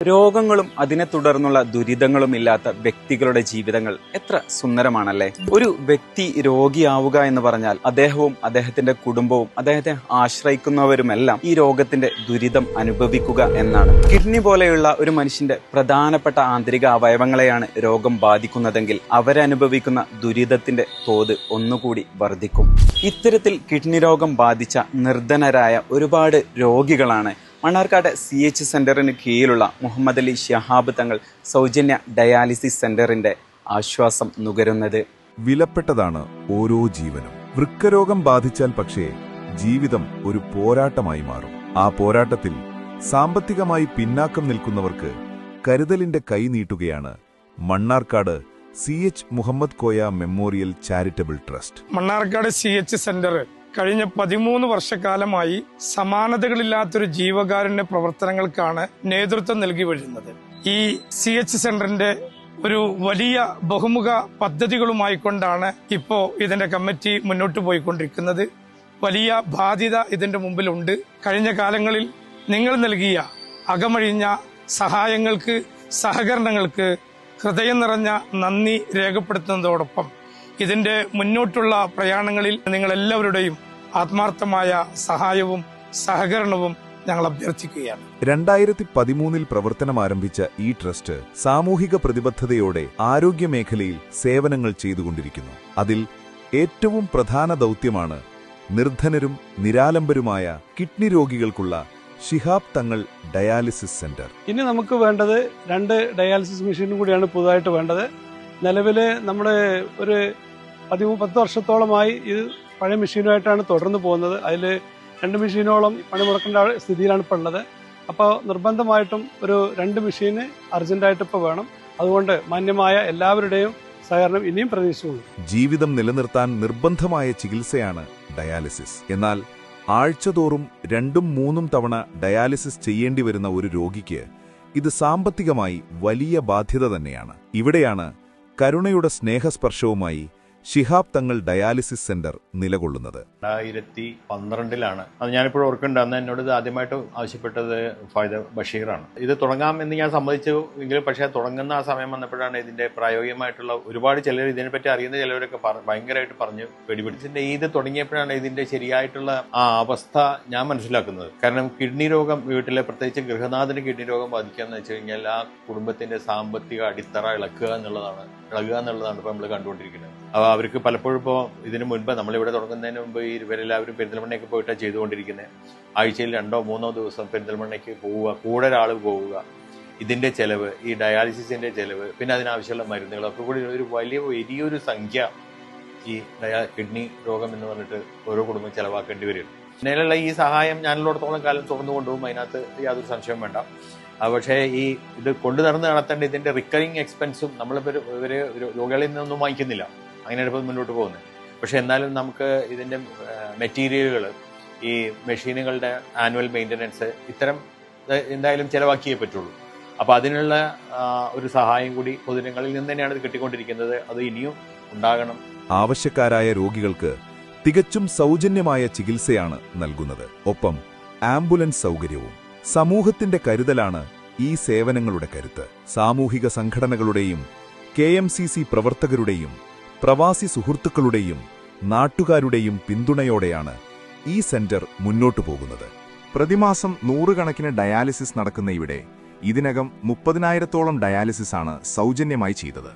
രോഗങ്ങളും അതിനെ തുടർന്നുള്ള ദുരിതങ്ങളും ഇല്ലാത്ത വ്യക്തികളുടെ ജീവിതങ്ങൾ എത്ര സുന്ദരമാണല്ലേ. ഒരു വ്യക്തി രോഗിയാവുക എന്ന് പറഞ്ഞാൽ അദ്ദേഹവും അദ്ദേഹത്തിന്റെ കുടുംബവും അദ്ദേഹത്തെ ആശ്രയിക്കുന്നവരുമെല്ലാം ഈ രോഗത്തിന്റെ ദുരിതം അനുഭവിക്കുക എന്നാണ്. കിഡ്നി പോലെയുള്ള ഒരു മനുഷ്യന്റെ പ്രധാനപ്പെട്ട ആന്തരിക അവയവങ്ങളെയാണ് രോഗം ബാധിക്കുന്നതെങ്കിൽ അവരനുഭവിക്കുന്ന ദുരിതത്തിന്റെ തോത് ഒന്നുകൂടി വർദ്ധിക്കും. ഇത്തരത്തിൽ കിഡ്നി രോഗം ബാധിച്ച നിർധനരായ ഒരുപാട് രോഗികളാണ് മണ്ണാർക്കാട് CH സെന്ററിന് കീഴിലുള്ള മുഹമ്മദ് അലി ശിഹാബ് തങ്ങൾ സൗജന്യ ഡയാലിസിസ് സെന്ററിന്റെ ആശ്വാസം നുകരുന്നത്. വിലപ്പെട്ടതാണ് ഓരോ ജീവനും. വൃക്കരോഗം ബാധിച്ചാൽ പക്ഷേ ജീവിതം ഒരു പോരാട്ടമായി മാറും. ആ പോരാട്ടത്തിൽ സാമ്പത്തികമായി പിന്നാക്കം നിൽക്കുന്നവർക്ക് കരുതലിന്റെ കൈ നീട്ടുകയാണ് Mannarkkad CH Muhammad Koya memorial charitable trust. Mannarkkad CH centre കഴിഞ്ഞ 13 വർഷക്കാലമായി സമാനതകളില്ലാത്തൊരു ജീവകാരുണ്യ പ്രവർത്തനങ്ങൾക്കാണ് നേതൃത്വം നൽകി വരുന്നത്. ഈ CH സെന്ററിന്റെ ഒരു വലിയ ബഹുമുഖ പദ്ധതികളുമായിക്കൊണ്ടാണ് ഇപ്പോൾ ഇതിന്റെ കമ്മിറ്റി മുന്നോട്ട് പോയിക്കൊണ്ടിരിക്കുന്നത്. വലിയ ബാധ്യത ഇതിന്റെ മുമ്പിലുണ്ട്. കഴിഞ്ഞ കാലങ്ങളിൽ നിങ്ങൾ നൽകിയ അകമഴിഞ്ഞ സഹായങ്ങൾക്ക്, സഹകരണങ്ങൾക്ക് ഹൃദയം നിറഞ്ഞ നന്ദി രേഖപ്പെടുത്തുന്നതോടൊപ്പം ഇതിന്റെ മുന്നോട്ടുള്ള പ്രയാണങ്ങളിൽ നിങ്ങളെല്ലാവരുടെയും ആത്മാർത്ഥമായ സഹായവും സഹകരണവും ഞങ്ങൾ അഭ്യർത്ഥിക്കുകയാണ്. 2013 പ്രവർത്തനം ആരംഭിച്ച ഈ ട്രസ്റ്റ് സാമൂഹിക പ്രതിബദ്ധതയോടെ ആരോഗ്യമേഖലയിൽ സേവനങ്ങൾ ചെയ്തുകൊണ്ടിരിക്കുന്നു. അതിൽ ഏറ്റവും പ്രധാന ദൗത്യമാണ് നിർധനരും നിരാലംബരുമായ kidney രോഗികൾക്കുള്ള Shihab Thangal dialysis centre. ഇനി നമുക്ക് വേണ്ടത് 2 ഡയാലിസിസ് മെഷീനും കൂടിയാണ് പുതുതായിട്ട് വേണ്ടത്. നിലവിൽ നമ്മുടെ ഒരു 10 വർഷത്തോളമായി ഇത് പഴയ മെഷീനുമായിട്ടാണ് തുടർന്ന് പോകുന്നത്. അതിൽ 2 മെഷീനോളം പണിമുടക്കേണ്ട സ്ഥിതിയിലാണ് ഇപ്പോൾ ഉള്ളത്. അപ്പോൾ നിർബന്ധമായിട്ടും ഒരു 2 മെഷീന് അർജന്റായിട്ട് ഇപ്പോൾ വേണം. അതുകൊണ്ട് മാന്യമായ എല്ലാവരുടെയും സഹകരണം ഇനിയും പ്രതീക്ഷിക്കുന്നു. ജീവിതം നിലനിർത്താൻ നിർബന്ധമായ ചികിത്സയാണ് ഡയാലിസിസ്. എന്നാൽ ആഴ്ചതോറും 2-3 തവണ ഡയാലിസിസ് ചെയ്യേണ്ടി വരുന്ന ഒരു രോഗിക്ക് ഇത് സാമ്പത്തികമായി വലിയ ബാധ്യത തന്നെയാണ്. ഇവിടെയാണ് കരുണയുടെ സ്നേഹസ്പർശവുമായി ശിഹാബ് തങ്ങൾ ഡയാലിസിസ് സെന്റർ നിലകൊള്ളുന്നത്. 2012 അത് ഞാനിപ്പോഴും ഓർക്കുന്നുണ്ട്. അന്ന് എന്നോട് ഇത് ആദ്യമായിട്ട് ആവശ്യപ്പെട്ടത് ഫാദർ ബഷീറാണ്. ഇത് തുടങ്ങാം എന്ന് ഞാൻ സമ്മതിച്ചു എങ്കിലും പക്ഷേ തുടങ്ങുന്ന ആ സമയം വന്നപ്പോഴാണ് ഇതിന്റെ പ്രായോഗികമായിട്ടുള്ള ഒരുപാട് ചിലർ ഇതിനെപ്പറ്റി അറിയുന്ന ചിലവരൊക്കെ ഭയങ്കരമായിട്ട് പറഞ്ഞ് പേടിപിടിച്ചിട്ടുണ്ട്. ഇത് തുടങ്ങിയപ്പോഴാണ് ഇതിന്റെ ശരിയായിട്ടുള്ള ആ അവസ്ഥ ഞാൻ മനസ്സിലാക്കുന്നത്. കാരണം കിഡ്നി രോഗം വീട്ടിലെ പ്രത്യേകിച്ച് ഗൃഹനാഥന് കിഡ്നി രോഗം ബാധിക്കുക എന്ന് വെച്ച് കഴിഞ്ഞാൽ ആ കുടുംബത്തിന്റെ സാമ്പത്തിക അടിത്തറ ഇളകുക എന്നുള്ളതാണ് ഇപ്പോൾ നമ്മൾ കണ്ടുകൊണ്ടിരിക്കുന്നത്. അപ്പോൾ അവർക്ക് പലപ്പോഴും ഇപ്പോൾ ഇതിനു മുൻപ് നമ്മളിവിടെ തുടങ്ങുന്നതിന് മുമ്പ് ഇവരെല്ലാവരും പെരിന്തൽമണ്ണയ്ക്ക് പോയിട്ടാണ് ചെയ്തുകൊണ്ടിരിക്കുന്നത്. ആഴ്ചയിൽ 2-3 ദിവസം പെരിന്തൽമണ്ണയ്ക്ക് പോവുക, കൂടെ ഒരാൾ പോവുക, ഇതിന്റെ ചെലവ്, ഈ ഡയാലിസിസിന്റെ ചെലവ്, പിന്നെ അതിനാവശ്യമുള്ള മരുന്നുകളൊക്കെ കൂടി വലിയൊരു സംഖ്യ ഈ കിഡ്നി രോഗം എന്ന് പറഞ്ഞിട്ട് ഓരോ കുടുംബം ചെലവാക്കേണ്ടി വരും. പിന്നെയുള്ള ഈ സഹായം ഞാനുള്ളിടത്തോളം കാലം തുറന്നു കൊണ്ടുപോകും, അതിനകത്ത് യാതൊരു സംശയവും വേണ്ട. പക്ഷേ ഇത് കൊണ്ടു നടത്തേണ്ട ഇതിന്റെ റിക്കറിങ് എക്സ്പെൻസും നമ്മളിപ്പോൾ ഇവര് രോഗികളിൽ നിന്നൊന്നും വാങ്ങിക്കുന്നില്ല. അങ്ങനെയാണ് ഇപ്പോൾ മുന്നോട്ട് പോകുന്നത്. പക്ഷെ എന്നാലും നമുക്ക് ഇതിന്റെ മെറ്റീരിയലുകൾ, ഈ മെഷീനുകളുടെ ആനുവൽ മെയിൻ്റനൻസ്, ഇത്തരം എന്തായാലും ചിലവാക്കിയേ പറ്റുള്ളൂ. അപ്പോൾ അതിനുള്ള ഒരു സഹായം കൂടി പൊതുജനങ്ങളിൽ നിന്ന് തന്നെയാണ് ഇത് കിട്ടിക്കൊണ്ടിരിക്കുന്നത്. അത് ഇനിയും ഉണ്ടാകണം. ആവശ്യക്കാരായ രോഗികൾക്ക് തികച്ചും സൗജന്യമായ ചികിത്സയാണ് നൽകുന്നത്. ഒപ്പം ആംബുലൻസ് സൗകര്യവും. സമൂഹത്തിന്റെ കരുതലാണ് ഈ സേവനങ്ങളുടെ കരുത്ത്. സാമൂഹിക സംഘടനകളുടെയും KMCC പ്രവർത്തകരുടെയും പ്രവാസി സുഹൃത്തുക്കളുടെയും നാട്ടുകാരുടെയും പിന്തുണയോടെയാണ് ഈ സെന്റർ മുന്നോട്ടു പോകുന്നത്. പ്രതിമാസം 100 കണക്കിന് ഡയാലിസിസ് നടക്കുന്ന ഇവിടെ ഇതിനകം 30,000-ഓളം ഡയാലിസിസാണ് സൗജന്യമായി ചെയ്തത്.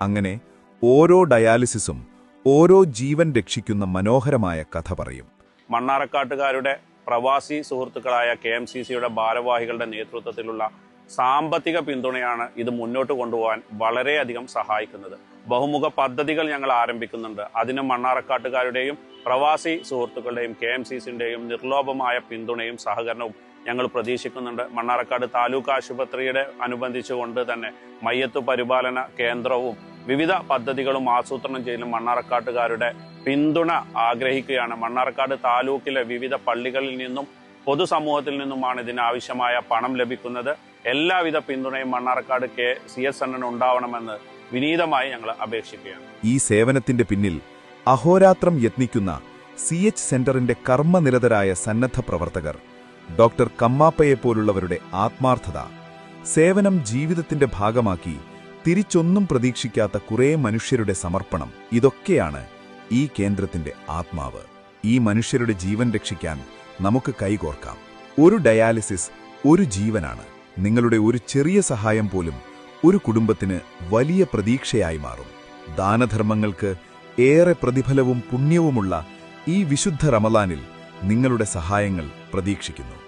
അങ്ങനെ ഓരോ ഡയാലിസിസും ഓരോ ജീവൻ രക്ഷിക്കുന്ന മനോഹരമായ കഥ പറയും. മണ്ണാർക്കാട്ടുകാരുടെ പ്രവാസി സുഹൃത്തുക്കളായ KMCCയുടെ ഭാരവാഹികളുടെ നേതൃത്വത്തിലുള്ള സാമ്പത്തിക പിന്തുണയാണ് ഇത് മുന്നോട്ട് കൊണ്ടുപോകാൻ വളരെയധികം സഹായിക്കുന്നത്. ബഹുമുഖ പദ്ധതികൾ ഞങ്ങൾ ആരംഭിക്കുന്നുണ്ട്. അതിന് മണ്ണാർക്കാട്ടുകാരുടെയും പ്രവാസി സുഹൃത്തുക്കളുടെയും KMCCയുടെയും നിർലോഭമായ പിന്തുണയും സഹകരണവും ഞങ്ങൾ പ്രതീക്ഷിക്കുന്നുണ്ട്. മണ്ണാർക്കാട് താലൂക്ക് ആശുപത്രിയുടെ അനുബന്ധിച്ചുകൊണ്ട് തന്നെ മയ്യത്തു പരിപാലന കേന്ദ്രവും വിവിധ പദ്ധതികളും ആസൂത്രണം ചെയ്യലും മണ്ണാർക്കാട്ടുകാരുടെ പിന്തുണ ആഗ്രഹിക്കുകയാണ്. മണ്ണാർക്കാട് താലൂക്കിലെ വിവിധ പള്ളികളിൽ നിന്നും പൊതുസമൂഹത്തിൽ നിന്നുമാണ് ഇതിനാവശ്യമായ പണം ലഭിക്കുന്നത്. എല്ലാവിധ പിന്തുണയും മണ്ണാർക്കാട് CH സെന്ററിന് ഉണ്ടാവണമെന്ന് വിനീതമായി ഞങ്ങൾ അപേക്ഷിക്കുകയാണ്. ഈ സേവനത്തിന്റെ പിന്നിൽ അഹോരാത്രം യത്നിക്കുന്ന CH സെന്ററിന്റെ കർമ്മനിരതരായ സന്നദ്ധ പ്രവർത്തകർ, ഡോക്ടർ കമ്മാപ്പയെപ്പോലുള്ളവരുടെ ആത്മാർത്ഥത, സേവനം ജീവിതത്തിന്റെ ഭാഗമാക്കി തിരിച്ചൊന്നും പ്രതീക്ഷിക്കാത്ത കുറേ മനുഷ്യരുടെ സമർപ്പണം, ഇതൊക്കെയാണ് ഈ കേന്ദ്രത്തിന്റെ ആത്മാവ്. ഈ മനുഷ്യരുടെ ജീവൻ രക്ഷിക്കാൻ നമുക്ക് കൈകോർക്കാം. ഒരു ഡയാലിസിസ് ഒരു ജീവനാണ്. നിങ്ങളുടെ ഒരു ചെറിയ സഹായം പോലും ഒരു കുടുംബത്തിന് വലിയ പ്രതീക്ഷയായി മാറും. ദാനധർമ്മങ്ങൾക്ക് ഏറെ പ്രതിഫലവും പുണ്യവുമുള്ള ഈ വിശുദ്ധ റമളാനിൽ നിങ്ങളുടെ സഹായങ്ങൾ പ്രതീക്ഷിക്കുന്നു.